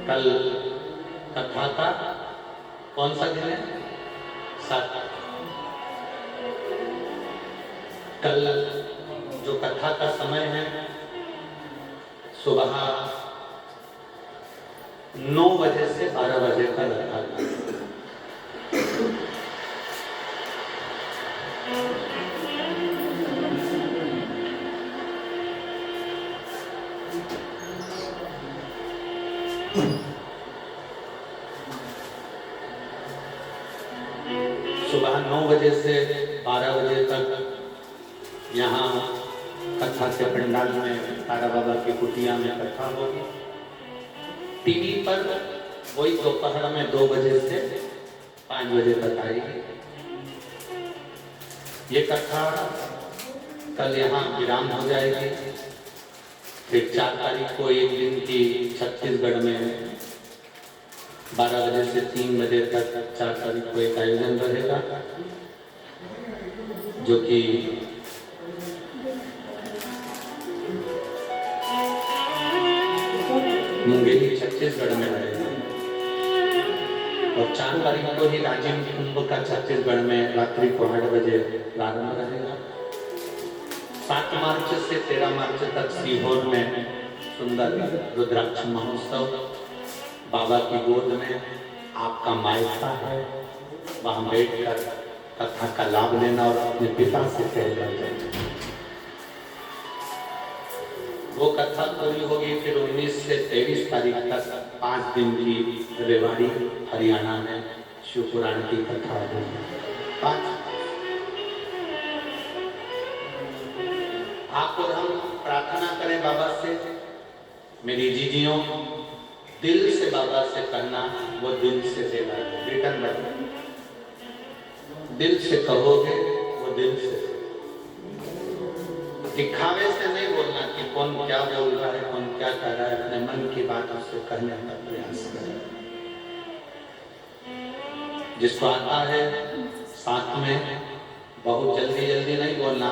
कल कथा का कौन सा दिन है? 7। कल जो कथा का समय है सुबह 9 बजे से 12 बजे का रखा था। सुबह 9 बजे से 12 बजे तक यहाँ कथा के पंडाल में तारा बाबा की कुटिया में कथा होगी। टीवी पर वही दोपहर में 2 बजे से 5 बजे तक आएगी। ये कथा कल यहाँ विराम हो जाएगी। फिर 4 तारीख को एक दिन की छत्तीसगढ़ में 12 बजे से 3 बजे तक 4 तारीख को एक आयोजन रहेगा, जो कि मुंगेली छत्तीसगढ़ में रहेगा। और 4 तारीख को ही राजिम कुंभ का छत्तीसगढ़ में रात्रि को 8 बजे प्रारंभ रहेगा। 7 मार्च से 13 मार्च तक सीहोर में सुंदर रुद्राक्ष महोत्सव, बाबा की गोद में आपका मायका है, वहां बैठकर कथा का लाभ लेना और अपने पिता से प्रेम करना। वो कथा पूरी होगी। फिर 19 से 23 तारीख तक 5 दिन की रेवाड़ी हरियाणा में शिवपुराण की कथा होगी। 5 आप और हम प्रार्थना करें बाबा से, मेरी जीजियों, दिल से बाबा से कहना, वो दिल से देगा। रिटर्न बैठ, दिल से कहोगे वो दिल से। दिखावे से नहीं बोलना कि कौन क्या बोल रहा है, कौन क्या कह रहा है। अपने मन की बात उससे कहने का प्रयास करें। जिसको आता है साथ में बहुत जल्दी जल्दी नहीं बोलना।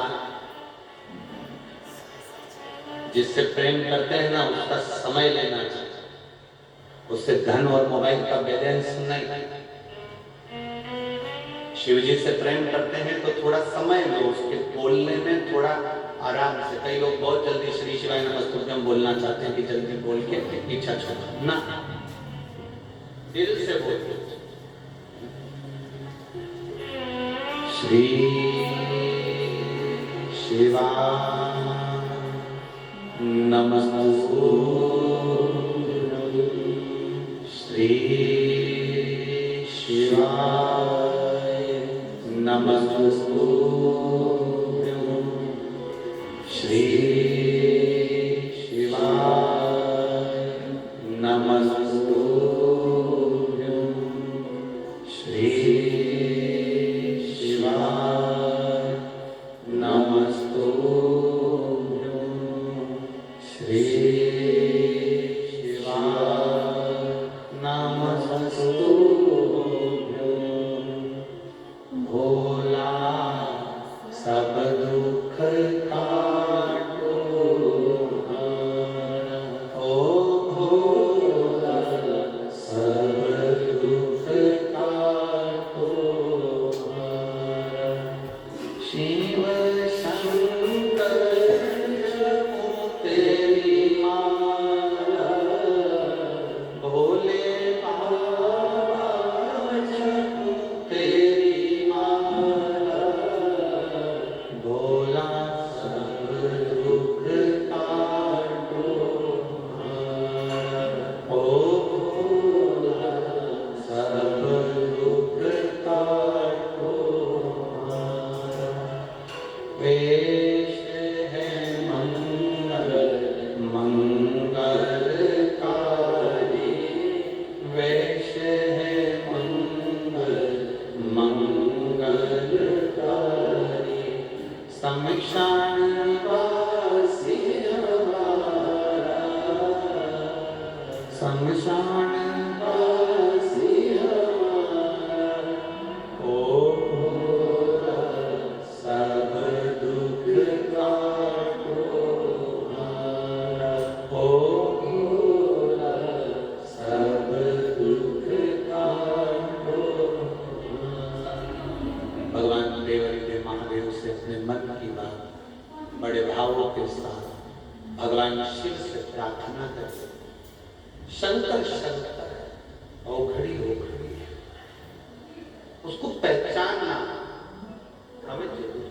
जिससे प्रेम करते हैं ना, उसका समय लेना चाहिए। उससे धन और मोबाइल का बैलेंस नहीं। शिव जी से प्रेम करते हैं तो थोड़ा समय लो, उसके बोलने में थोड़ा आराम से। कई लोग बहुत जल्दी श्री शिवाय नमस्तुभ्यम बोलना चाहते हैं कि जल्दी बोल के इच्छा छोड़ ना, दिल से बोलो। श्री शिवाय नमस्तुभ्यम, श्री शिवाय नमस्तुभ्यम, श्री शिवाय नमस्तुभ्यम, श्री शिवाय नमस्तुभ्यम, श्री भगवान शिव से प्रार्थना करें, शंकर शंकर है, औखड़ी औखड़ी है, उसको पहचानना हमें जरूरी है।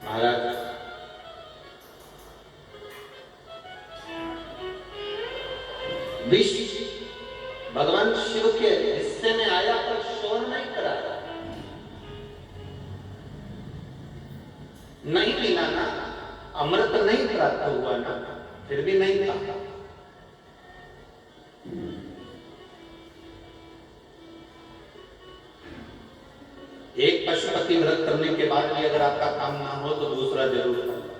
महाराज विष भगवान शिव के हिस्से में आया पर शोर नहीं कराया, नहीं मिला ना, अमृत नहीं प्राप्त हुआ ना, फिर भी नहीं था। एक पशुपति व्रत करने के बाद भी अगर आपका काम ना हो तो दूसरा जरूर करना,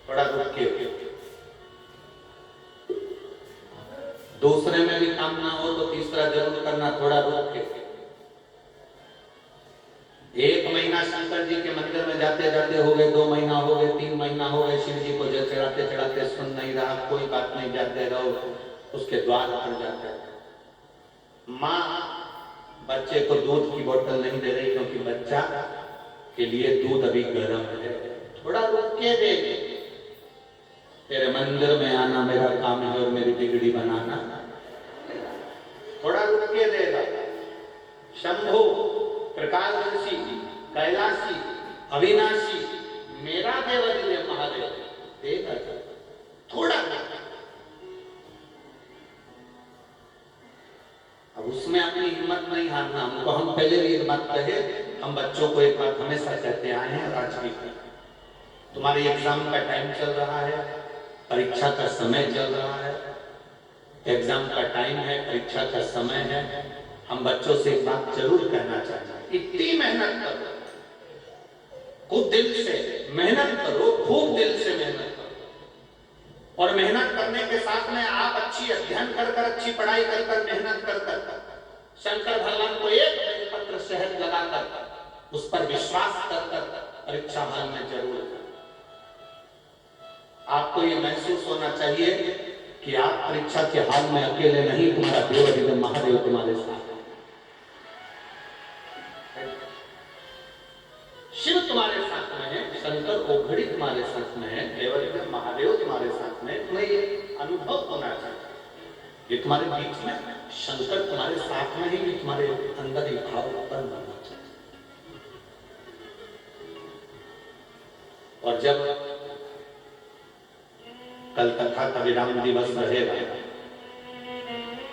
थोड़ा रुक के। दूसरे में भी काम ना हो तो तीसरा जरूर करना, थोड़ा रुक के। एक महीना शंकर जी के मंदिर में जाते जाते हो गए, 2 महीना हो गए, 3 महीना हो गए, शिव जी को जल चढ़ाते चढ़ाते सुन नहीं रहा, कोई बात नहीं, जाते रहो, उसके द्वार पर जाता है। माँ बच्चे को दूध की बोतल नहीं दे रही क्योंकि बच्चा के लिए दूध अभी गर्म है, थोड़ा रुक के दे। तेरे मंदिर में आना मेरा काम है और मेरी बिगड़ी बनाना, थोड़ा रुक के देगा। शंभु प्रकाशदर्शी कैलाशी अविनाशी मेरा देवदेव महादेव देगा, थोड़ा। अब उसमें अपनी हिम्मत नहीं हारना। हमको हम पहले भी एक बात कहे, हम बच्चों को एक बात हमेशा कहते आए हैं और आज भी, तुम्हारी एग्जाम का टाइम चल रहा है, परीक्षा का समय चल रहा है, एग्जाम का टाइम है, परीक्षा का समय है। हम बच्चों से एक बात जरूर कहना चाहते हैं, इतनी मेहनत करो, खूब दिल से मेहनत करो, खूब दिल से मेहनत करो। और मेहनत करने के साथ में आप अच्छी अध्ययन कर कर, अच्छी पढ़ाई कर कर, मेहनत कर कर शंकर भगवान को एक पत्र शहद लगाकर उस पर विश्वास कर कर परीक्षा हाल में जरूर। आपको ये महसूस होना चाहिए कि आप परीक्षा के हाल में अकेले नहीं, तुम्हारा देव महादेव तुम्हारे साथ, शिव तुम्हारे साथ में है, शंकर औखड़ी तुम्हारे साथ में है, देव महादेव तुम्हारे साथ में। तुम्हें ये अनुभव होना चाहिए, ये तुम्हारे बीच में शंकर तुम्हारे साथ में ही, तुम्हारे अंदर ही भाव उत्पन्न होना चाहिए। और जब कल कथा का विराम दिवस रहेगा,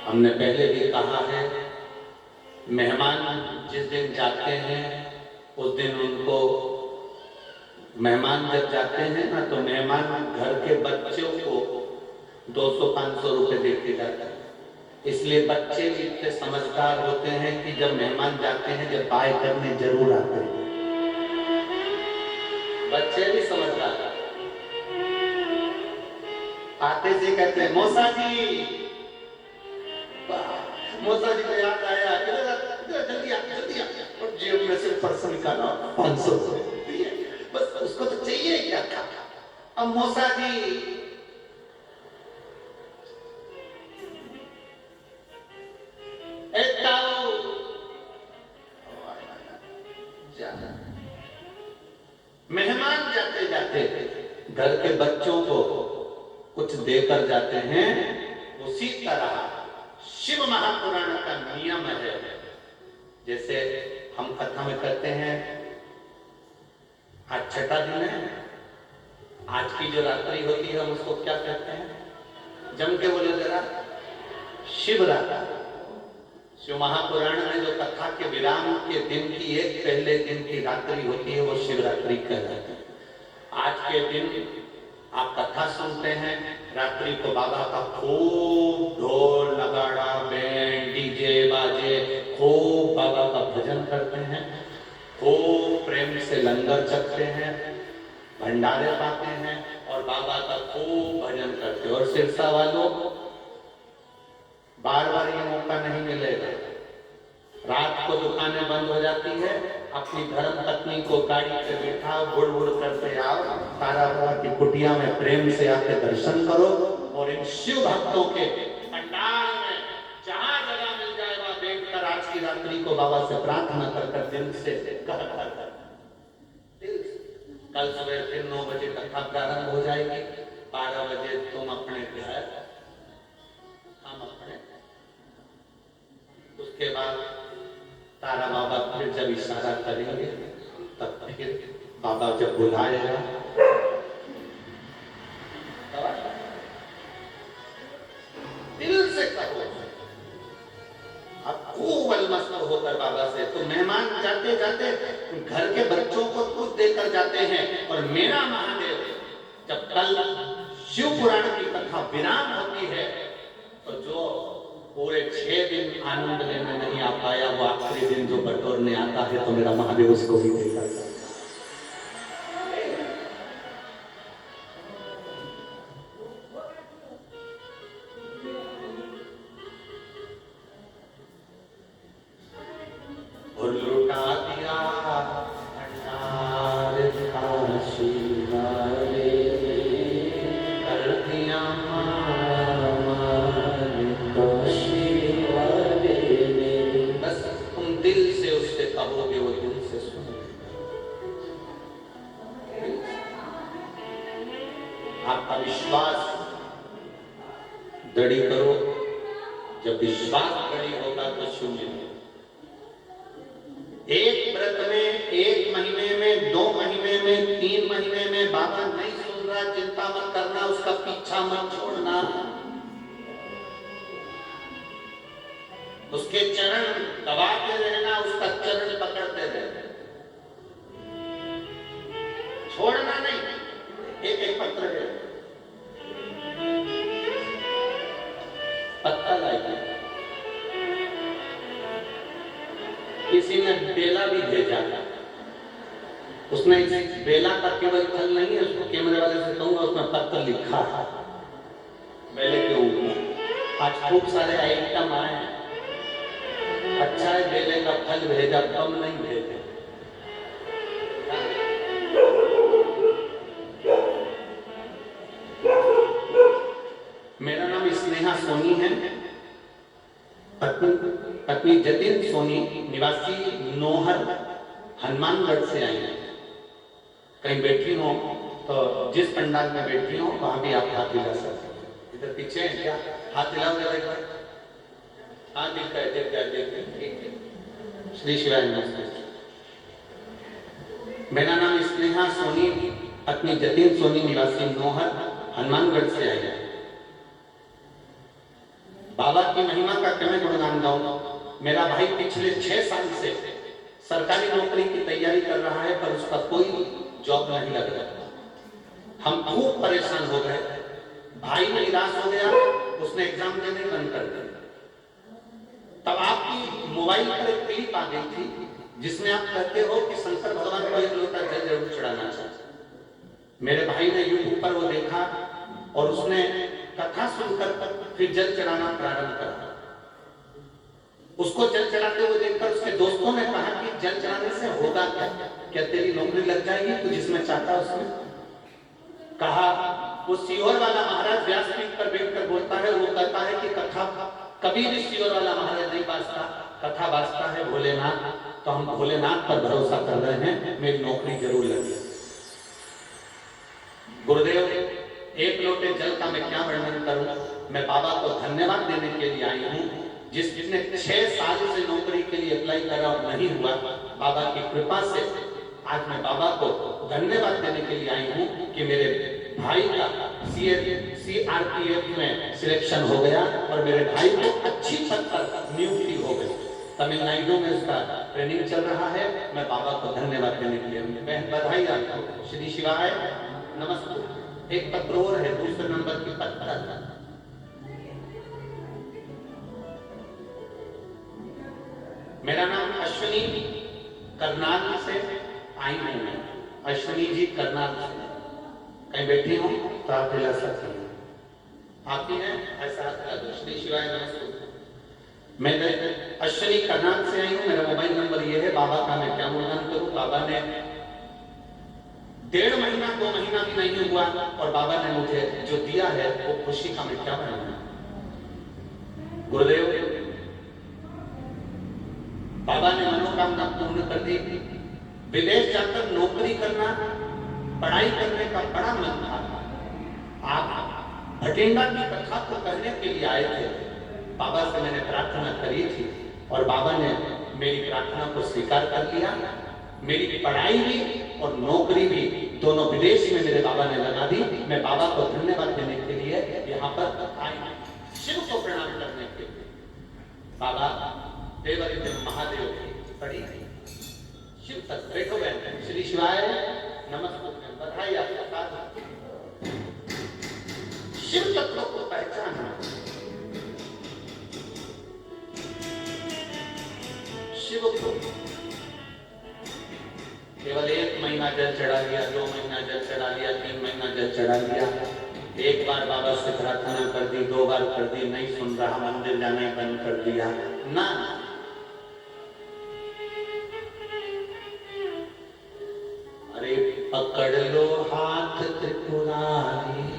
हमने पहले भी कहा है, मेहमान जिस दिन जाते हैं उस दिन उनको, मेहमान जब जाते हैं ना तो मेहमान घर के बच्चों को 200-500 रुपए देके जाते हैं। इसलिए बच्चे भी इतने समझदार होते हैं कि जब मेहमान जाते हैं, जब बाय करने जरूर आते हैं, बच्चे भी समझदार आते से कहते हैं, मौसा जी, मौसा जी को याद आया, जल्दी आ, जल्दी आ, और जेब में से पर्स निकाला, 500 रुपए दिए, बस उसको तो चाहिए क्या था। अब मौसा जी मेहमान जाते जाते घर के बच्चों को कुछ देकर जाते हैं, उसी तरह शिव महापुराण का नियम है। जैसे हम कथा में कहते हैं, आज छठा दिन है, आज की जो रात्रि होती है हम उसको क्या कहते हैं, जम के बोले जरा, शिवरात्रि। शिव महापुराण में जो कथा के विराम के दिन की एक पहले दिन की रात्रि होती है वो शिवरात्रि कहलाती है। आज के दिन आप कथा सुनते हैं, रात्रि को बाबा का खूब ढोल नगाड़ा बैंड डीजे बाजे, खूब बाबा का भजन करते हैं, खूब प्रेम से लंगर चखते हैं, भंडारे पाते हैं और बाबा का खूब भजन करते हैं। और सिरसा वालों, बार बार ये मौका नहीं मिलेगा। रात को दुकानें बंद हो जाती है, अपनी धर्म पत्नी को गाड़ी पे बैठा बुड़ बुड़ करते आओ, तारापुरा की कुटिया में प्रेम से आके दर्शन करो और इन शिव भक्तों के पंडाल में जहां जगह मिल जाए वहां बैठकर आज की रात्रि को बाबा से प्रार्थना कर कर दिल से कह कर कल सुबह फिर 9 बजे कथा प्रारंभ हो जाएगी। 12 बजे तुम अपने घर, हम अपने। उसके बाद तारा बाबा फिर जब इशारा करेंगे तब फिर बाबा जब बुलाएगा दिल से करो। अब खूब अलमस्त होकर बाबा से, तो मेहमान जाते जाते घर के बच्चों को कुछ देकर जाते हैं। और मेरा महादेव जब कल शिव पुराण की कथा विराम होती है तो जो पूरे 6 दिन आनंद लेने नहीं आ पाया, वो आखिरी दिन जो बटोरने आता है तो मेरा महादेव उसको भी देता है। और लुटा दिया भंडार काशी वाले, कर दिया बस तुम दिल से उससे कहोगे, वो दिल से सुनो। आपका विश्वास दृढ़ करो। जब विश्वास दृढ़ होगा तो शिव मिलेगा। एक व्रत में, 1 महीने में, 2 महीने में, 3 महीने में बाबा नहीं सुन रहा, चिंता मत करना, उसका पीछा मत छोड़ना। उसके चरण दबाते रहना, उसका चरण पकड़ते रहना, छोड़ना नहीं। एक पत्र है, पत्ता लाइए। किसी ने बेला भी भेजा था, उसने बेला का केवल फल नहीं है, उसको कैमरे वाले से कहूंगा उसमें पत्र लिखा है बेले के ऊपर। आज खूब सारे आइटम आए हैं, अच्छा है बेले का फल भेजा, कम नहीं भेजे। मेरा नाम स्नेहा सोनी है, पत्नी जतिन सोनी, निवासी नोहर, हनुमानगढ़ से आई है। कहीं बैठी हो तो जिस पंडाल में बैठी हो वहां भी आप हाथ हिला सकते हैं। इधर पीछे है क्या? हाथ हिलाओ जरा एक बार। हाँ दिखता है, दिखता है, दिखता है, ठीक है। श्री शिवाय नमस्ते। मेरा नाम स्नेहा सोनी, पत्नी जतिन सोनी, निवासी नोहर, हनुमानगढ़ से आई है। बाबा की महिमा का मैं गुणगान गाऊं। मेरा भाई पिछले 6 साल से सरकारी नौकरी की तैयारी कर रहा है, पर उसका कोई जॉब नहीं लग रहा। हम खूब परेशान हो गए, भाई निराश हो गया, उसने एग्जाम देने बंद कर दिया। तब आपकी मोबाइल पर एक क्लिप आ गई थी जिसमें आप कहते हो कि शंकर भगवान को 1 लोटा जल जरूर चढ़ाना चाहिए। मेरे भाई ने यूट्यूब पर वो देखा और उसने कथा सुनकर फिर जल चढ़ाना प्रारंभ करा। उसको जल चढ़ाते हुए देखकर उसके दोस्तों ने कहा कि जल चढ़ाने से होगा क्या? क्या तेरी नौकरी लग जाएगी? तू जिसमें चाहता उसमें। कहा वो सीहोर वाला महाराज व्यासपीठ पर बैठकर बोलता है, वो कहता है कि कथा कभी भी सीहोर वाला महाराज नहीं बाजता, कथा बाजता है भोलेनाथ। तो हम भोलेनाथ पर भरोसा कर रहे हैं, मेरी नौकरी जरूर लगी। गुरुदेव, 1 लोटे जल का मैं क्या वर्णन करूं। मैं बाबा को धन्यवाद देने के लिए आई हूं, जिसने 6 साल से नौकरी के लिए अप्लाई करा और नहीं हुआ। बाबा की कृपा से आज मैं बाबा को धन्यवाद देने के लिए आई हूं कि मेरे भाई का CRPF में सिलेक्शन हो गया और मेरे भाई को अच्छी पद पर नियुक्ति हो गई। तमिलनाडु में उसका ट्रेनिंग चल रहा है। मैं बाबा को धन्यवाद देने के लिए बधाई आपको। श्री शिवाय नमस्ते। एक पत्र और है, दूसरे नंबर की पत्र। मेरा नाम अश्विनी, करनाल से आई हूं मैं। अश्विनी जी करनाल से। कहीं बैठी हूं तो आप हिला सकते हैं। आप ही हैं ऐसा हाथ। श्री शिवाय नमस्ते। मैं अश्विनी करनाल से आई हूं। मेरा मोबाइल नंबर ये है। बाबा का मैं क्या गुणगान करूं। बाबा ने 1.5 महीना 2 महीना भी नहीं हुआ और बाबा ने मुझे जो दिया है वो खुशी का मैं क्या बनाऊं। गुरुदेव, बाबा ने मनोकामना पूर्ण कर दी। विदेश जाकर नौकरी करना पढ़ाई करने का बड़ा मन था। आप भटेंडा की कथा को करने के लिए आए थे। बाबा से मैंने प्रार्थना करी थी और बाबा ने मेरी प्रार्थना को स्वीकार कर लिया। मेरी पढ़ाई भी और नौकरी भी दोनों विदेश में मेरे बाबा ने लगा दी। मैं बाबा को धन्यवाद देने के लिए यहाँ पर आया, शिव को प्रणाम करने के लिए। बाबा देवरित महादेव की पढ़ी शिव तक बैठो बैठे श्री शिवाय नमस्ते बधाई आपका साथ। शिव तत्व को पहचाना, शिव को केवल 1 महीना जल चढ़ा लिया, 2 महीना जल चढ़ा लिया, 3 महीना जल चढ़ा लिया, एक बार बाबा से प्रार्थना कर दी, 2 बार कर दी, नहीं सुन रहा, मंदिर जाना बंद कर दिया ना। अरे पकड़ लो हाथ त्रिपुरारी,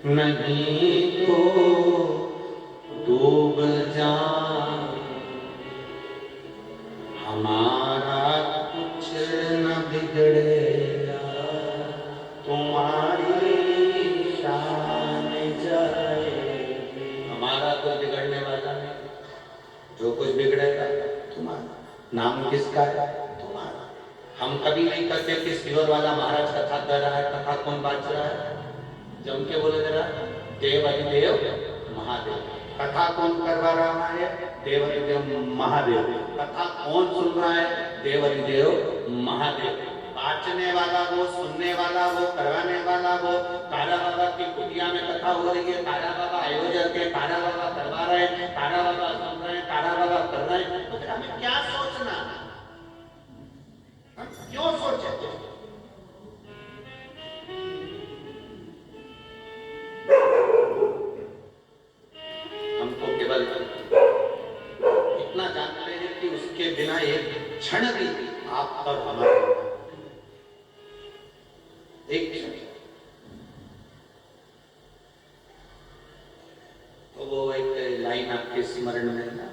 नहीं तो डूब जा, हमारा कुछ न बिगड़ेगा, तुम्हारी शान जाएगी। हमारा कुछ बिगड़ने वाला नहीं, जो कुछ बिगड़ेगा तुम्हारा। नाम किसका है? तुम्हारा। हम कभी नहीं कहते कि सिहोर वाला महाराज कथा कर रहा है, कथा कौन बात रहा है? जम के बोले जरा, देव अधिदेव महादेव। कथा कौन करवा रहा है? देव अधिदेव महादेव। कथा कौन सुन रहा है? देव अधिदेव महादेव। बांटने वाला वो, सुनने वाला वो, करवाने वाला वो। तारा बाबा की कुटिया में कथा हो रही है, तारा बाबा आयोजक है, तारा बाबा करवा रहे हैं, तारा बाबा सुन रहे हैं, तारा बाबा कर रहे हैं, तो फिर हमें क्या सोचना? हम क्यों सोचे? हमको केवल इतना जानते हैं कि उसके बिना एक क्षण भी आप और हमारे एक क्षण, तो वो एक लाइन आपके स्मरण में ना,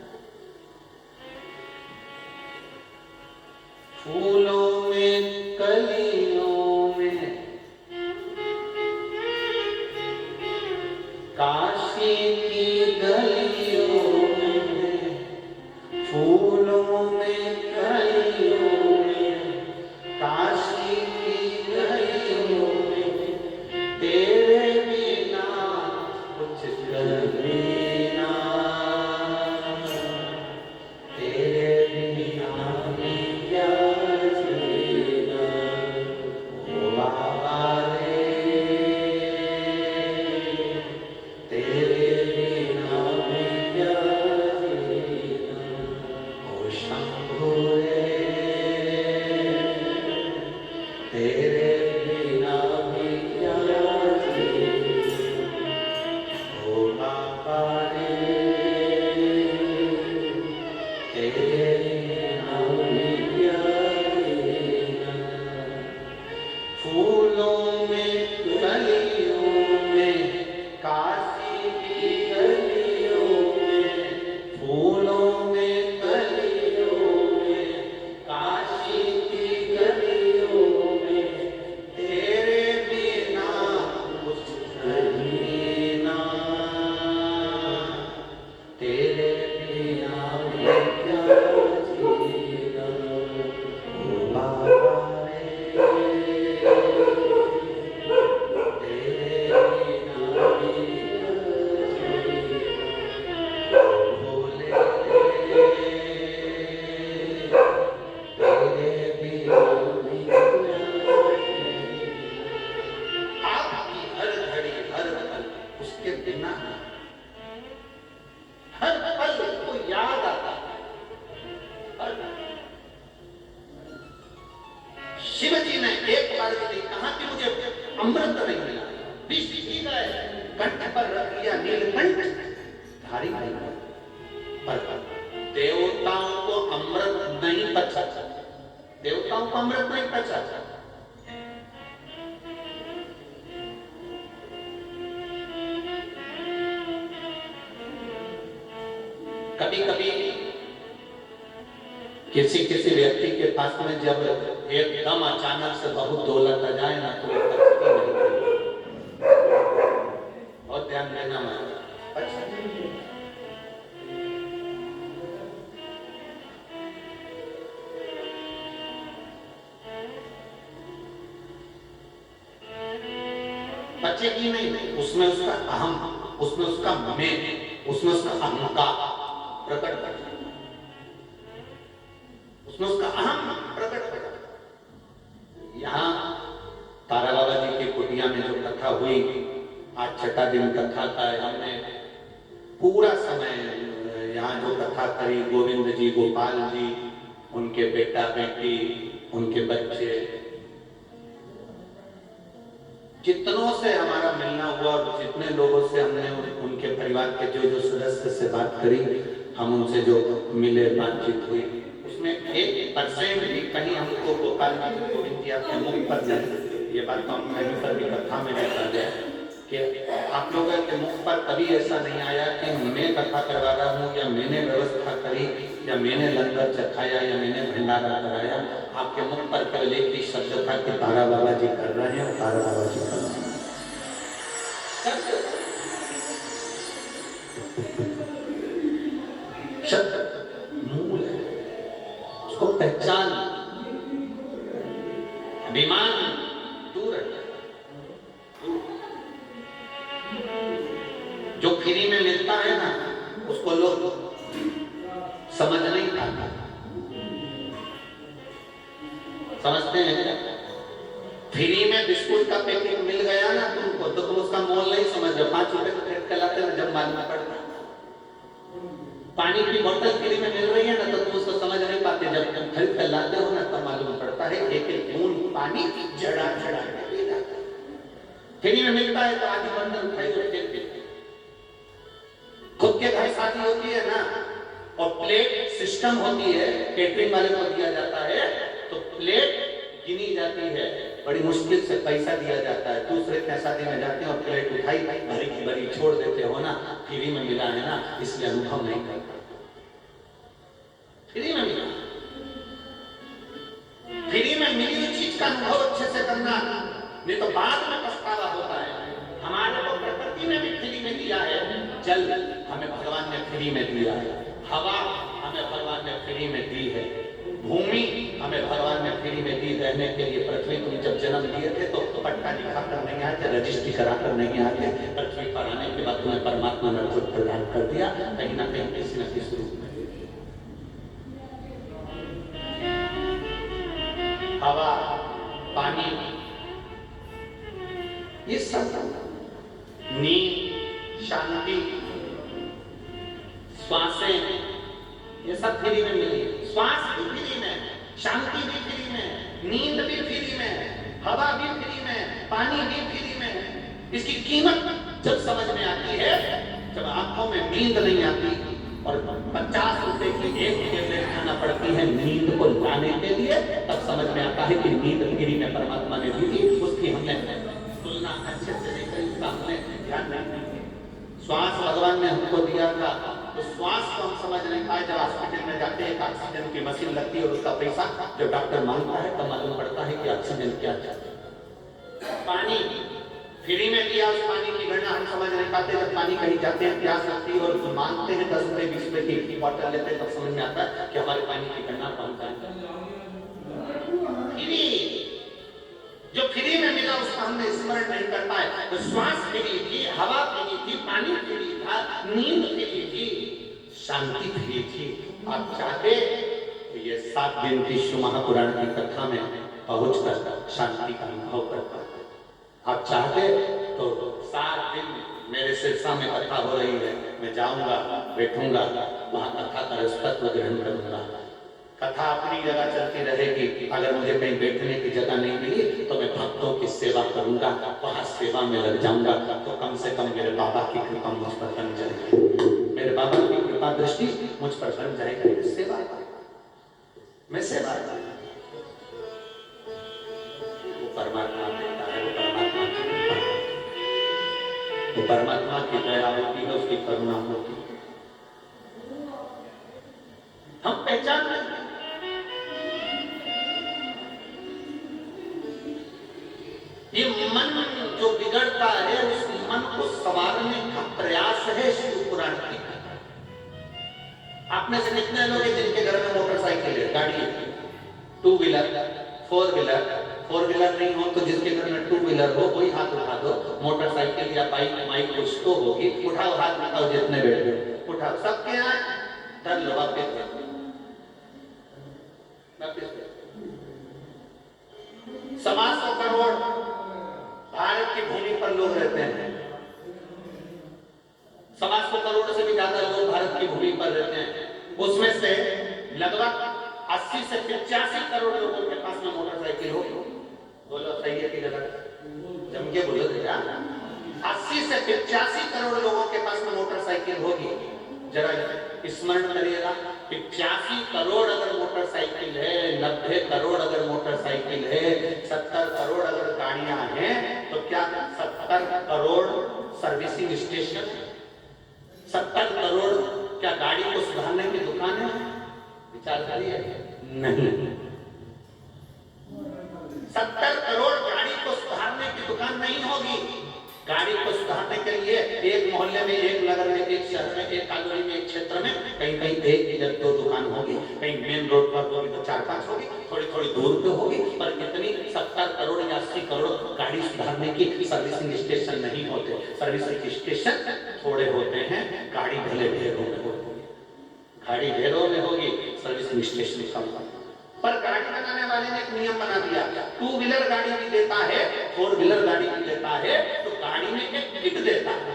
फूलों में कलियों में काशी की गलियों में, फूलों में कलियों में काशी की गलियों में, तेरे बिना कुछ कभी ना, तेरे बिना मैं क्या जीना, ओ बाबा रे, तेरे बिना मैं क्या जीना, ओ शंभू रे, तेरे बिना मैं क्या जीना, ओ बाबा रे, तेरे बिना मैं क्या जीना। फूलों में कलियों में काशी की गलियों में, फूलों में कलियों में काशी की गलियों में, तेरे बिना कुछ कहीं ना, तेरे बिना मैं क्या जीना, ओ बाबा रे, तेरे बिना मैं क्या जीना, ओ भोले रे, तेरे बिना मैं क्या जीना। आपकी हर घड़ी हर पल उसके बिना, हर पल को याद आता है, हर पल। शिव जी ने एक बार भी नहीं कहा कि मुझे अमृत नहीं मिला, विष पी गए, कंठ पर रख लिया नीलकंठ धारी नहीं, पर देवताओं को अमृत नहीं पचा, देवताओं को अमृत नहीं पचा। कभी कभी किसी किसी व्यक्ति के पास में जब एकदम अचानक से बहुत दौलत आ जाए ना तो वो बचती नहीं। बहुत ध्यान देना बचेगी नहीं। उसमें उसका अहम, उसमें उसका मैं, उसमें उसका अहंकार प्रकट कर, उसमें उसका अहम प्रकट कर। यहाँ तारा बाबा जी की कुटिया में जो कथा हुई, आज छठा दिन कथा का है। हमने पूरा समय यहाँ जो कथा करी, गोविंद जी, गोपाल जी, उनके बेटा बेटी, उनके बच्चे, जितनों से हमारा मिलना हुआ और जितने लोगों से हमने उनके परिवार के जो जो सदस्य से बात करी, हम उनसे जो मिले, बातचीत हुई, उसमें 1% भी कहीं हमको गोपाल जी, गोविंद जी आपके मुख पर नहीं, ये बात तो हम कहीं पर भी कथा में नहीं कर रहे कि आप लोगों के मुख पर कभी ऐसा नहीं आया कि मैं कथा करवा रहा हूँ या मैंने व्यवस्था करी या मैंने लंगर चखाया या मैंने भंडारा कराया। आपके मुख पर केवल एक ही शब्द था कि तारा बाबा जी कर रहे हैं और तारा बाबा जी कर रहे हैं। शब्द मूल है, उसको पहचान, अभिमान दूर है। जो फ्री में मिलता है ना उसको लोग समझ नहीं पाते। समझते हैं क्या? फ्री में बिस्कुट का पैकेट मिल गया ना तुमको तो तुम उसका मोल नहीं समझ रहे। 5 रुपए का खरीद के लाते ना, जब मालूम पड़ता। पानी की बोतल फ्री में मिल रही है ना तो तुम उसको समझ नहीं पाते, जब तुम खरीद कर लाते हो ना तब मालूम पड़ता है एक एक बूंद पानी जड़ा जड़ा के पी जाता है। फ्री में मिलता है तो आधी बंदर उठाई और फेंक देते। खुद के घर शादी होती है ना और प्लेट सिस्टम होती है, केटरिंग वाले को दिया जाता है तो प्लेट गिनी जाती है, बड़ी मुश्किल से पैसा दिया जाता है। दूसरे के शादी में जाते हैं और प्लेट उठाई भरी की भरी छोड़ देते हो ना, फ्री में मिला है ना इसलिए अनुभव नहीं करता। फ्री में मिला, फ्री में मिली हुई चीज का अनुभव अच्छे से करना, नहीं तो बाद में पछतावा होता है। हमारे को प्रकृति ने भी फ्री में दिया है, जल हमें भगवान ने फ्री में दिया है, हवा हमें भगवान ने फ्री में दी है, भूमि हमें भगवान ने फ्री में दी रहने के लिए। पृथ्वी को जब जन्म दिए थे तो पट्टा दिखाकर नहीं आते, रजिस्ट्री कराकर नहीं आते, पृथ्वी पर आने के बाद तुम्हें परमात्मा ने खुद प्रदान कर दिया कहीं ना कहीं किसी न किसी रूप में। हवा, पानी, ये सब, नींद, शांति, श्वासें, ये सब फ्री में मिली। श्वास भी फ्री में, शांति भी फ्री में, नींद भी फ्री में, हवा भी फ्री में, पानी भी फ्री में। इसकी कीमत जब समझ में आती है, जब आंखों में नींद नहीं आती और 50 रुपए की एक टेबलेट खाना पड़ती है नींद को लाने के लिए, तब समझ में आता है कि नींद फ्री में परमात्मा ने दी थी। उसकी हमने तुलना अच्छे से नहीं करी, उसका हमने ध्यान नहीं दिया। श्वास भगवान ने हमको दिया था तो श्वास को हम समझ नहीं पाए। जब हॉस्पिटल में जाते हैं ऑक्सीजन की मशीन लगती है और उसका पैसा जब डॉक्टर मांगता है तब मालूम पड़ता है कि ऑक्सीजन क्या है। पानी फ्री में दिया, उस पानी की गणना हम समझ नहीं पाते। जब पानी कहीं जाते हैं प्यास लगती है और मांगते हैं 10 रुपए 20 रुपए की बॉटल लेते हैं तब समझ में आता है कि हमारे पानी की गणना कौन सा है। जो फ्री में मिला उसका हमने स्मरण नहीं कर पाए। तो श्वास फ्री थी, हवा फ्री थी, पानी फ्री था, नींद फ्री थी, शांति फ्री थी। आप चाहते तो ये 7 दिन की शिव महापुराण की कथा में पहुंचकर शांति का अनुभव कर पाते। आप चाहते तो 7 दिन मेरे सिरसा में कथा हो रही है, मैं जाऊंगा, बैठूंगा, वहां कथा का रसतत्व ग्रहण करूंगा। कथा अपनी जगह चलती रहेगी। अगर मुझे कहीं बैठने की जगह नहीं मिली तो मैं भक्तों की सेवा करूंगा, वहां सेवा में लग जाऊंगा। तो कम से कम मेरे बाबा की कृपा मुझ पर बन जाएगी, मेरे बाबा की कृपा दृष्टि मुझ पर बन जाएगी। सेवा मैं सेवा, वो परमात्मा देता है, वो परमात्मा की कृपा, वो परमात्मा की दया होती है, उसकी करुणा होती है। हम पहचान नहीं, ये मन जो बिगड़ता है उस मन को संवारने का प्रयास है शिव पुराण की। आप में से कितने लोग हैं जिनके घर में मोटरसाइकिल है, गाड़ी है, टू व्हीलर, फोर व्हीलर नहीं हो तो जिसके घर में टू व्हीलर हो वही हाथ उठा दो। मोटरसाइकिल या बाइक माइक कुछ तो होगी, उठाओ हाथ, उठाओ जितने बैठे उठाओ, सबके यहाँ धर लो वापिस। सवा 100 करोड़ भारत की भूमि पर लोग रहते हैं, सवा 100 करोड़ से भी ज्यादा लोग भारत की भूमि पर रहते हैं। उसमें से लगभग 80 से 85 करोड़ लोगों के पास में मोटरसाइकिल हो। बोलो सही है कि गलत? जम के बोलो जरा। 80 से 85 करोड़ लोगों के पास में मोटरसाइकिल होगी। जरा स्मरण करिएगा, 85 करोड़ अगर मोटरसाइकिल है, 90 करोड़ अगर मोटरसाइकिल है, 70 करोड़ अगर गाड़ियां हैं, तो क्या 70 करोड़ सर्विसिंग स्टेशन, 70 करोड़ क्या गाड़ी को सुधारने की दुकान है? विचार करिए। नहीं, 70 करोड़ गाड़ी को सुधारने की दुकान नहीं होगी। गाड़ी को सुधारने के लिए एक मोहल्ले में, एक नगर में, एक शहर में, एक कॉलोनी में, एक क्षेत्र में कहीं कहीं एक या दो दुकान होगी, कहीं मेन रोड पर होगी तो 4-5 होगी, थोड़ी थोड़ी दूर पे होगी, पर इतनी 70 करोड़ या 80 करोड़ गाड़ी सुधारने की सर्विसिंग स्टेशन नहीं होते। सर्विसिंग स्टेशन थोड़े होते हैं, गाड़ी भले ढेरों में होगी, गाड़ी ढेरों में होगी, सर्विसिंग स्टेशन कम। पर गाड़ी बनाने वाले ने एक नियम बना दिया, टू व्हीलर गाड़ी भी देता है, फोर व्हीलर गाड़ी भी देता है, तो गाड़ी में एक किट देता है।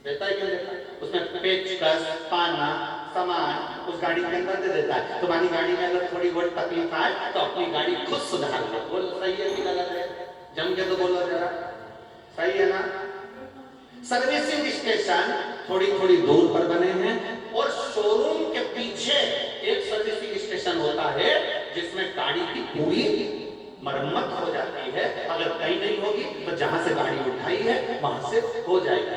देता है, क्यों देता है? उसमें पेचकस, पाना, सामान उस गाड़ी के अंदर दे देता है। तुम्हारी गाड़ी में अगर थोड़ी बहुत तकलीफ आए तो अपनी गाड़ी खुद सुधार लो। बोलो सही है कि गलत है? जम के तो बोलो जरा, सही है ना? सर्विसिंग स्टेशन थोड़ी थोड़ी दूर पर बने हैं और शोरूम के पीछे एक सर्विसिंग स्टेशन होता है जिसमें गाड़ी की पूरी मरम्मत हो जाती है। अगर कहीं नहीं होगी तो जहां से गाड़ी उठाई है वहां से हो जाएगा।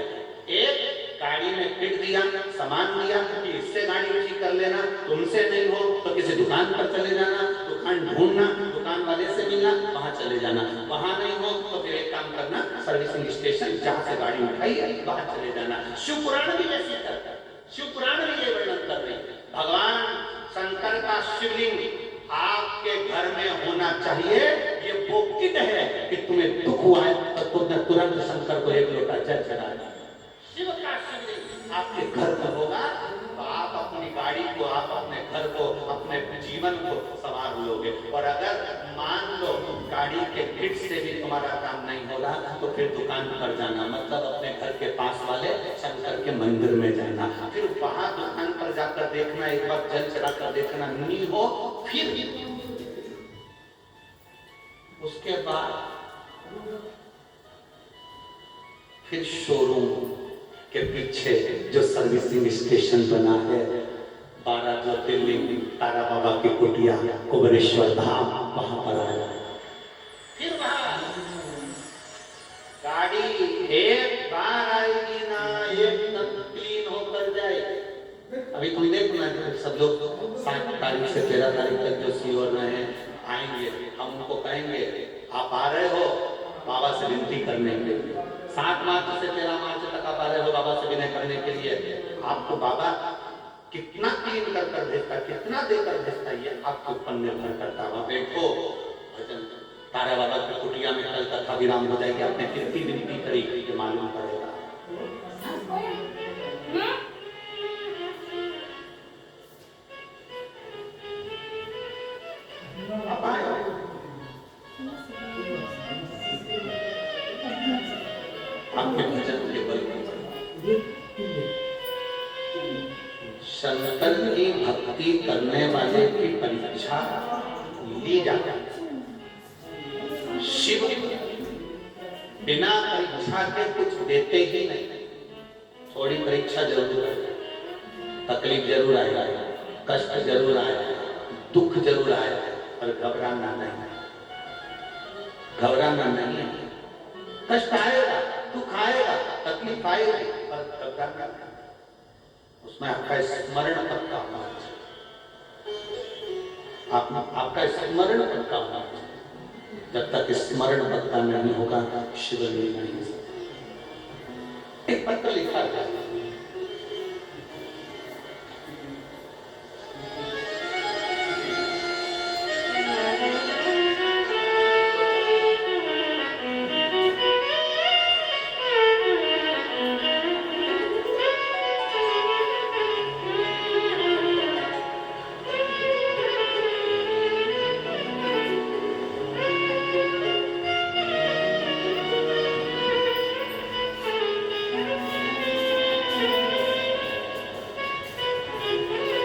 एक गाड़ी में किट दिया, सामान दिया कि इससे गाड़ी ठीक कर लेना, तुमसे नहीं हो तो किसी दुकान पर चले जाना, दुकान ढूंढना, दुकान वाले से मिलना, वहां चले जाना, वहां नहीं हो तो फिर एक काम करना, सर्विसिंग स्टेशन जहां से गाड़ी उठाई है वहां चले जाना। शिव पुराण भी ऐसे करता है, शिव पुराण भी ये वर्णन कर रही है। भगवान शंकर का शिवलिंग आपके घर में होना चाहिए। ये वो किट है कि तुम्हें दुख हुआ है तो तुमने तुरंत शंकर को एक लोटा जल चढ़ा दिया। शिव का शिवलिंग आपके घर में होगा तो आप अपनी गाड़ी को, आप अपने घर को, अपने जीवन को संवार लोगे। और अगर मान लो गाड़ी के किट से भी तुम्हारा काम नहीं हो रहा तो फिर दुकान पर जाना, मतलब अपने घर के पास वाले शंकर के मंदिर में जाना, फिर वहां दुकान पर जाकर देखना, एक बार जल चढ़ाकर देखना, नहीं हो उसके बाद फिर शोरूम के पीछे जो सर्विसिंग स्टेशन बना है, 12 ज्योतिर्लिंग, तारा बाबा की कुटिया, कुबेरेश्वर धाम, वहां पर आया। फिर वहां गाड़ी एक बार आएगी ना, एकदम क्लीन होकर जाए। अभी तुम देखना सब लोग 7 तारीख से 13 तारीख तक जो सीओर रहे आएंगे, हम उनको कहेंगे आप आ रहे हो बाबा से विनती करने के लिए। 7 मार्च से 13 मार्च तक आप आ रहे हो बाबा से विनय करने के लिए। आपको बाबा कितना क्लीन कर भेजता, कितना देकर भेजता, ये आपके ऊपर निर्भर करता। वहां बैठो भजन, तारा बाबा की कुटिया में कल कथा विराम हो जाएगी, आपने कितनी विनती करी ये मालूम पड़ेगा। आपके भजन के बल शंकर की भक्ति करने वाले की परीक्षा ली जाती है। शिव बिना परीक्षा के कुछ देते ही नहीं। थोड़ी परीक्षा जरूर है, तकलीफ जरूर आएगा, कष्ट जरूर आएगा, दुख जरूर आएगा, पर घबराना नहीं, घबराना नहीं। कष्ट आएगा, दुख आएगा, तकलीफ आएगी, पर घबराना नहीं। उसमें आपका स्मरण पक्का होना चाहिए, आपका स्मरण पक्का होना चाहिए। जब तक स्मरण पक्का नहीं होगा शिव लीला नहीं हो सकता। एक पत्र लिखा था,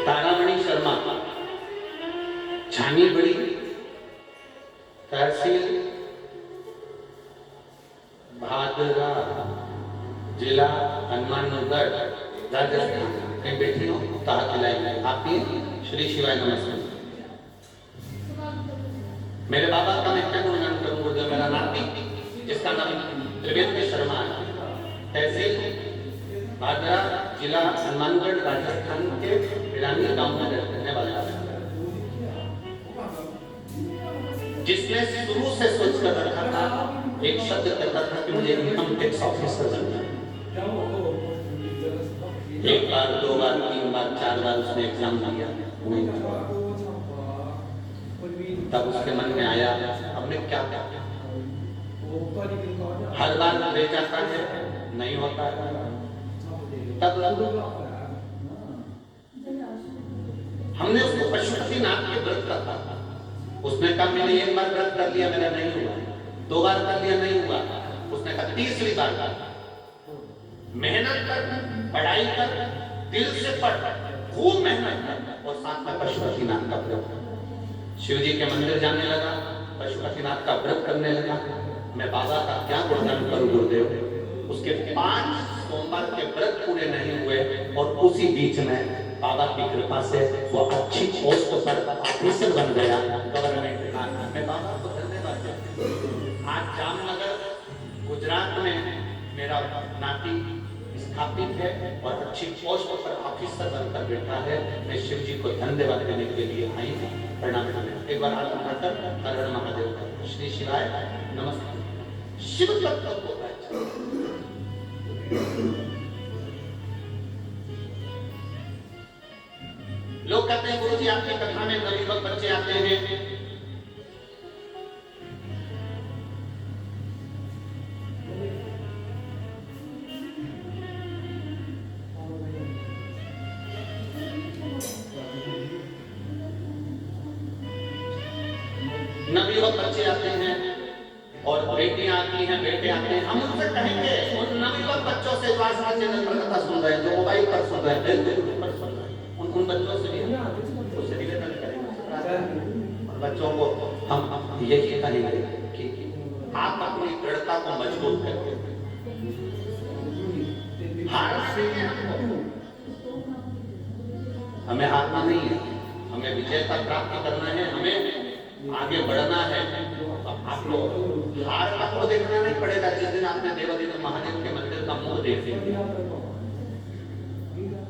तारामणि शर्मा, छानी बड़ी, तहसील भादरा, जिला हनुमानगढ़, राजस्थान। कहीं बैठी हो ताहा खिलाई आपकी श्री शिवाय नमस्कार। मेरे बाबा का मैं क्या गुणगान करूं? गुरुदेव मेरा नाती जिसका नाम त्रिवेंद्र शर्मा है, तहसील भादरा, जिला हनुमानगढ़, राजस्थान के ईरानी गांव में रहने वाला है, जिसने शुरू से सोच कर रखा था, एक शब्द कहता था कि मुझे इनकम टैक्स ऑफिसर बनना है। एक बार, दो बार, तीन बार, चार बार उसने एग्जाम दिया, नहीं हुआ। तब उसके मन में आया अब मैं क्या करूं? हर बार ले जाता है, नहीं होता है। तब हमने उसको पशुपतिनाथ के व्रत रखा था। उसने कहा मैंने एक बार व्रत कर लिया, मेरा नहीं हुआ, दो बार कर लिया, नहीं हुआ। उसने कहा तीसरी बार कर, मेहनत कर, पढ़ाई कर, दिल से पढ़, खूब मेहनत कर, और साथ में पशुपतिनाथ का व्रत। शिव जी के मंदिर जाने लगा, पशुपतिनाथ का व्रत करने लगा। मैं बाबा का क्या गुणगान करूं गुरुदेव? उसके 5 सोमवार के व्रत पूरे नहीं हुए, और उसी बीच में बाबा की कृपा से वो अच्छी पोस्ट पर ऑफिसर बन गया गवर्नमेंट का। मैं बाबा को धन्यवाद देता हूं। आज जामनगर गुजरात में मेरा नाती स्थापित है और अच्छी पोस्ट पर ऑफिसर बनकर बैठा है। मैं शिव जी को धन्यवाद देने के लिए आई हूँ। प्रणाम करने एक बार हाथ उठाकर हर हर महादेव का श्री शिवाय नमस्ते। शिव तत्व को लोग कहते हैं गुरु जी आपकी कथा में नवयुवक बच्चे आते हैं, नवयुवक बच्चे आते हैं और बेटियां आती हैं, बेटे आते हैं। हम उनसे कहेंगे उन नवयुवक बच्चों से जो आज चैनल पर कथा सुन रहे हैं, जो मोबाइल पर सुन रहे हैं, फेसबुक पर सुन रहे हैं, उन बच्चों से भी उससे निवेदन करेंगे। और बच्चों को हम यही कहेंगे कि आप अपनी दृढ़ता को मजबूत करिए, हारना नहीं है हमको, हमें हारना नहीं है, हमें विजयता प्राप्त करना है, हमें आगे बढ़ना है। आपको हार आपको देखना नहीं पड़ेगा। जिस दिन आपने देवादित्य महादेव के मंदिर का मुंह देखे,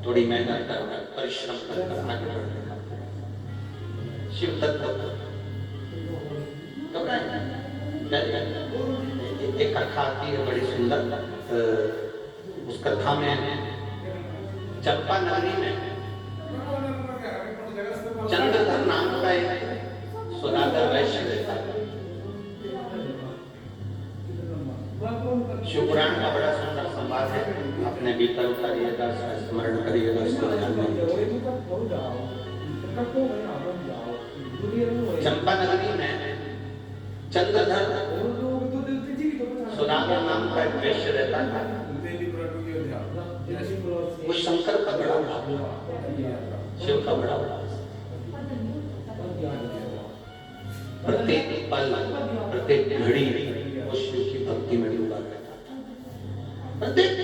थोड़ी मेहनत कर, परिश्रम कर आगे बढ़ने का शिव तत्व एक कथा आती है बड़ी सुंदर। उस कथा में चंपा नगरी में चंद्रधर नाम का एक सुदागर वैश्य रहता है। शिव पुराण का बड़ा सुंदर संवाद है, अपने भीतर उतारिएगा, स्मरण करिएगा, इसको ध्यान में। चंपा नगरी में चंद्रधर सुदागर नाम का एक वैश्य रहता था। वो शंकर का बड़ा शिव का बड़ा प्रत्येक पल, प्रत्येक घड़ी वो शिव की भक्ति में डूबा रहता था। प्रत्येक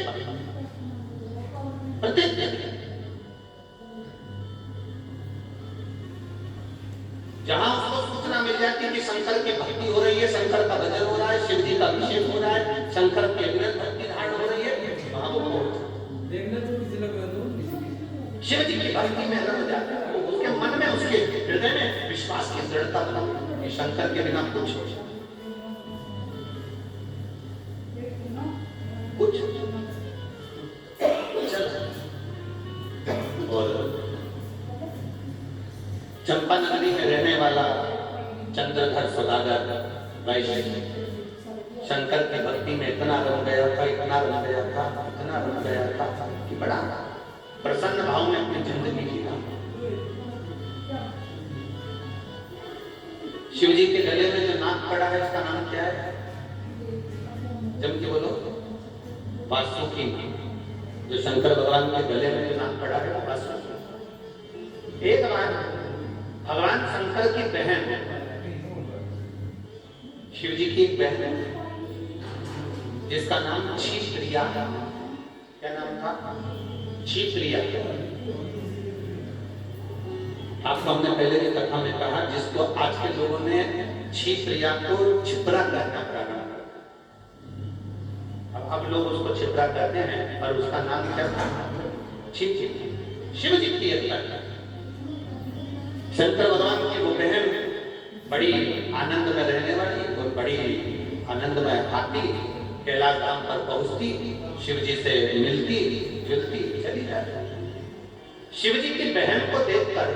जहां उसको सूचना मिल जाती कि शंकर की भक्ति हो रही है, शंकर का भजन हो रहा है, शिव जी का अभिषेक हो रहा है, शंकर की अविरत भक्ति धारण हो रही है, वहां वो पहुंच शिव जी की भक्ति में रम जाता है। उसके मन में, उसके हृदय में विश्वास की दृढ़ता बना कि शंकर के बिना कुछ वैश्य शंकर की भक्ति में इतना रम गया था, इतना रम गया था, इतना रम गया था कि बड़ा प्रसन्न भाव में अपनी जिंदगी जीना। शिव जी के गले में जो नाग पड़ा है उसका नाम क्या है? जम के बोलो। वासुकी। जो शंकर भगवान के गले में जो नाग पड़ा है वो वासुकी। एक बार भगवान शंकर की बहन, शिव जी की एक बहन है जिसका नाम क्षीप्रिया। क्या नाम था? क्षीप्रिया। आपको हमने पहले की कथा में कहा, जिसको आज के लोगों ने क्षीप्रिया को छिपरा कहना प्रारंभ कर। अब लोग उसको छिपरा कहते हैं, और उसका नाम क्या था? क्षीप्रिया। शिव जी की एक लड़का, शंकर भगवान की वो बहन बड़ी आनंद में रहने वाली और बड़ी आनंद में आती, कैलाश धाम पर पहुंचती, शिव जी से मिलती जुलती चली जाती। शिव जी की बहन को देखकर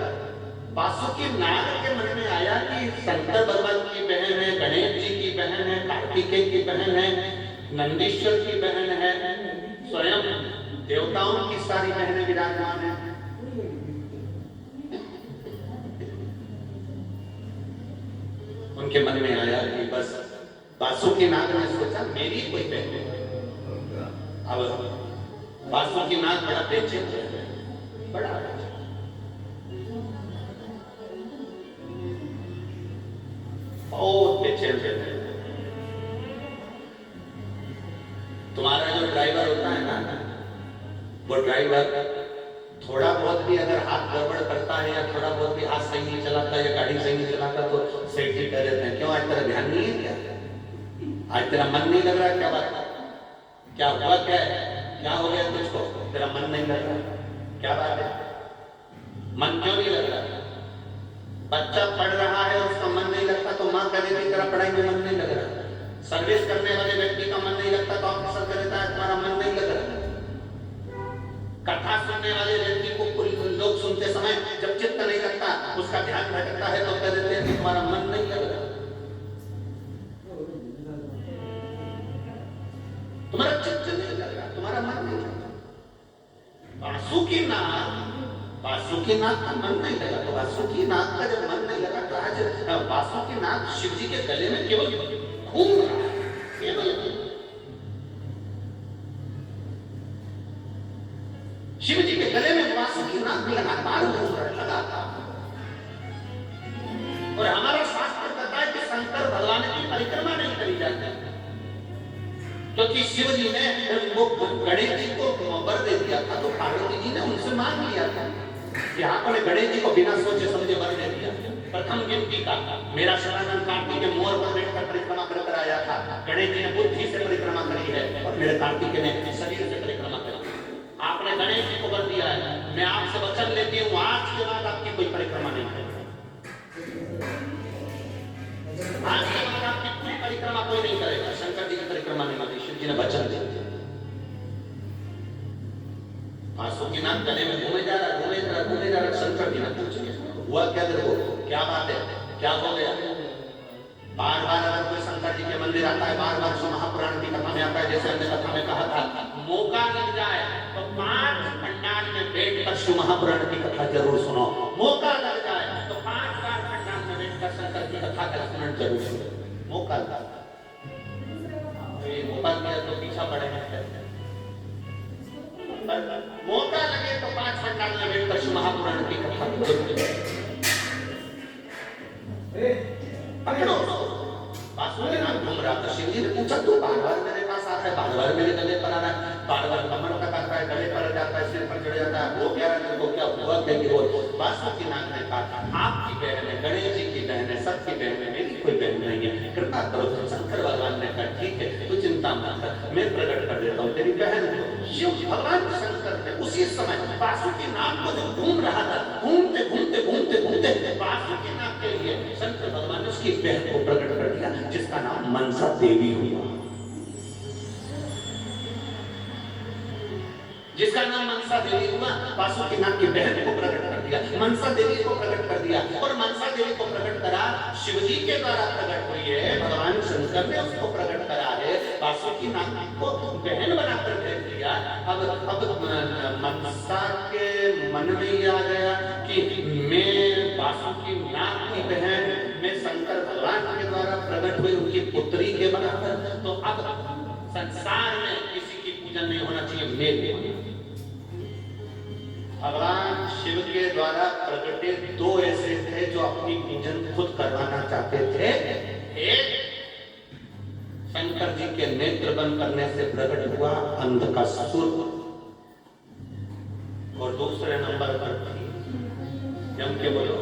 वासुकी नाग के मन में आया कि शंकर भगवान की बहन है, गणेश जी की बहन है, कार्तिकेय की बहन है, नंदीश्वर की बहन है, स्वयं देवताओं की सारी बहनें विराजमान है। उनके मन में आया कि बस वासुकी नाग ने सोचा मेरी कोई बहन है। अब वासुकी नाग बड़ा बेचैन है, बड़ा बहुत बेचैन है। तुम्हारा जो ड्राइवर होता है ना, वो ड्राइवर थोड़ा बहुत भी अगर हाथ गड़बड़ करता है या थोड़ा बहुत भी हाथ सही नहीं चलाता या गाड़ी सही नहीं चलाता तो सेफ्टी कर देते हैं। क्यों? आज तेरा ध्यान नहीं है क्या? आज तेरा मन नहीं लग रहा? क्या बात है? क्या हुआ? क्या है? क्या हो गया तुझको? तेरा मन नहीं लग रहा? क्या बात है? मन क्यों नहीं लग रहा? बच्चा पढ़ रहा है, उसका मन नहीं लगता तो माँ कहेगी तेरा पढ़ाई में मन नहीं लग रहा। सर्विस करने वाले व्यक्ति का मन नहीं लगता तो ऑफिसर कहता है तुम्हारा मन नहीं लग रहा। कथा सुनने वाले व्यक्ति को लोग सुनते समय जब चित्त नहीं लगता, उसका ध्यान भटकता है तो कह देते हैं कि तुम्हारा मन नहीं लग रहा, तुम्हारा चित्त नहीं लग रहा, तुम्हारा मन नहीं लग रहा। वासुकी नाग का मन नहीं लगा तो वासुकी नाग का जब मन नहीं लगा तो आज वासुकी नाग शिव जी के गले में केवल घूम रहा है, केवल शिव जी के गले में वासुकी नाग लगातार घूम रहा था। और हमारा शास्त्र कहता है कि शंकर भगवान की परिक्रमा नहीं करी जाती, क्योंकि शिव जी ने वो गणेश जी को वर दे दिया था तो पार्वती जी ने उनसे मांग लिया था कि आपने गणेश जी को बिना सोचे समझे वर दे दिया। प्रथम गिनती का मेरा शरणानंद कार्तिक मोर पर बैठकर परिक्रमा कर आया था। गणेश जी ने बुद्धि से परिक्रमा करी है और मेरे कार्तिक ने शरीर से परिक्रमा करी। आपने गणेश जी को वर दिया है, मैं आपसे वचन लेती हूँ आज के बाद आपकी कोई परिक्रमा नहीं करेगा। आज के बाद आपकी कोई परिक्रमा कोई नहीं करेगा, शंकर जी की परिक्रमा नहीं होती। शिव जी ने वचन दिया। वासुकी नाग गले में घूमे जा रहा शंकर जी ने पूछे हुआ क्या तेरे को? क्या बात है? क्या हो गया? बार बार अगर कोई शंकर जी के मंदिर आता है, बार बार महापुराण की कथा में आता है, जैसे हमने कथा में कहा था, मौका लग जाए तो 5 पंडाल में बैठकर शिव महापुराण की कथा जरूर सुनो। मौका लग जाए तो 5 बार पंडाल में बैठकर शंकर की कथा का स्मरण जरूर सुनो। मौका लगा मौका दिया तो पीछा पड़े हैं, मौका लगे तो 5 पंडाल में बैठकर शिव महापुराण की कथा जरूर पकड़ो। वासुकी नाग घूम रहा था। शिव जी ने पूछा तू बार बार मेरे पास आता है, बार बार मेरे गले पर आ रहा है, बार बार कमर तक आता है, गले पर जाता है, सिर पर चढ़ जाता है, वो क्या है तो क्या हुआ? वासुकी नाग ने कहा आपकी बहन है, गणेश जी की बहन है, सबकी बहन है, मेरी कोई बहन नहीं है, कृपा करो। शंकर भगवान ने कहा ठीक है तू चिंता मत कर, मैं प्रकट कर देता हूँ तेरी बहन को। शिव भगवान शंकर ने उसी समय वासुकी नाग को जो घूम रहा था, घूमते घूमते घूमते घूमते वासुकी नाग के लिए शंकर भगवान ने उसकी बहन को प्रकट कर दिया, जिसका नाम मनसा देवी हुआ। जिसका नाम मनसा देवी हुआ, वासुकी नाग की बहन को प्रकट कर दिया, मनसा देवी को प्रकट कर दिया। और मनसा देवी को प्रकट करा शिव जी के द्वारा प्रकट हुई है, भगवान शंकर ने उसको प्रकट करा है, वासुकी नाग को बहन बनाकर भेज दिया। अब मनसा के मन में ये आ गया कि मैं वासुकी नाग की बहन, मैं शंकर भगवान के द्वारा प्रकट हुई उनकी पुत्री के बराबर, तो अब संसार में किसी की पूजन नहीं होना चाहिए, मेरे भगवान शिव के द्वारा प्रकटे दो ऐसे थे जो अपनी पूजन खुद करवाना चाहते थे। एक शंकर जी के नेत्र बंद करने से प्रकट हुआ अंधकासुर, और दूसरे नंबर पर थी, जम के बोलो,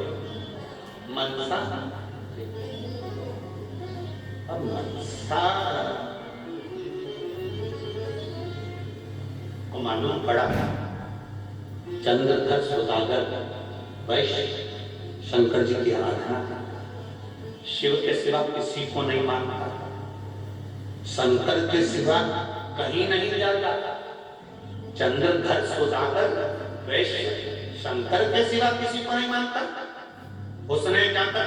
मनसा। अब मनसा को मालूम पड़ा चंद्रधर सुदागर वैश्य शंकर जी की आराधना शिव के सिवा किसी को नहीं मानता, शंकर के सिवा कहीं नहीं जाता। चंद्रधर सुदागर वैश्य शंकर के सिवा किसी को नहीं मानता। उसने जाकर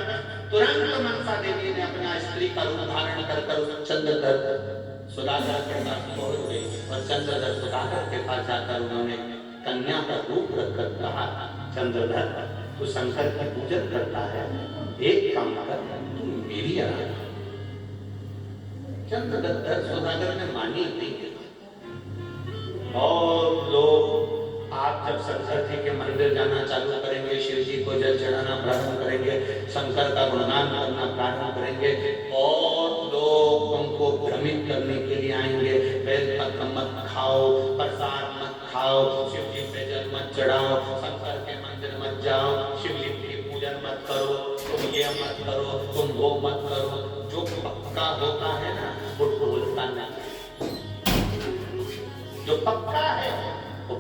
तुरंत मनसा देवी ने अपना स्त्री का रूप धारण कर चंद्रधर सुदागर के पास पहुंच गई, और चंद्रधर सुदागर के पास जाकर उन्होंने कन्या का रूप रखकर कहा, चंद्रधर तू शंकर की पूजन करता है, एक काम कर, तू मेरी आराधना। चंद्रधर सुदागर ने मानी नहीं। और लोग आप जब शंकर जी के मंदिर जाना चालू करेंगे, शिव जी को जल चढ़ाना प्रारंभ करेंगे, शंकर का गुणगान करना प्रारंभ करेंगे, और लोग उनको भ्रमित करने के लिए आएंगे। बेलपत्र मत खाओ, प्रसाद मत खाओ, शिव जी पे जल मत चढ़ाओ, शंकर के मंदिर मत जाओ, शिवलिंग की पूजन मत करो, तुम ये मत करो, तुम वो मत करो। जो पक्का होता है ना वो बोलता नहीं, जो पक्का है वो